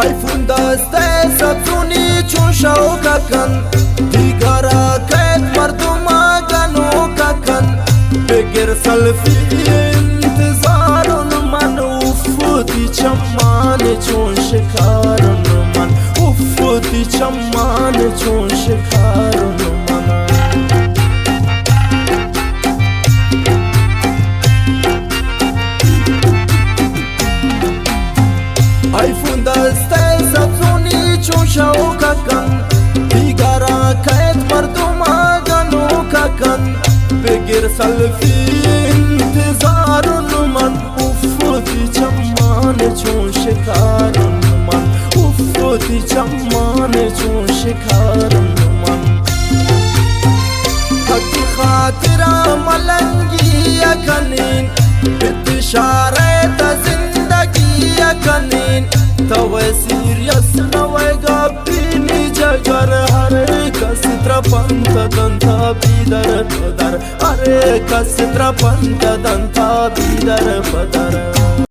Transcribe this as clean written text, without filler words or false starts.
آیفون دسته سبزونی چون شوکا کن دیگرا کت مردم گنو کن بگیر سلفی انتظارون من افتی چمان چون شکارون من افتی چمان چون شکارون من آیفون دسته سبزونی چون شوکا کن دیگرا کت مردم گنو کن بگیر سلفی انتظارون من افتی چمان چون شکارون من افتی چمان چون شکارون من حقی خاطر ملنگی کنین انتشاره تا زندگی کنین تو سیریس نوی گابینی جگر هر کس ترپند دنتا بیدر پدر هر کس ترپند دنتا بیدر پدر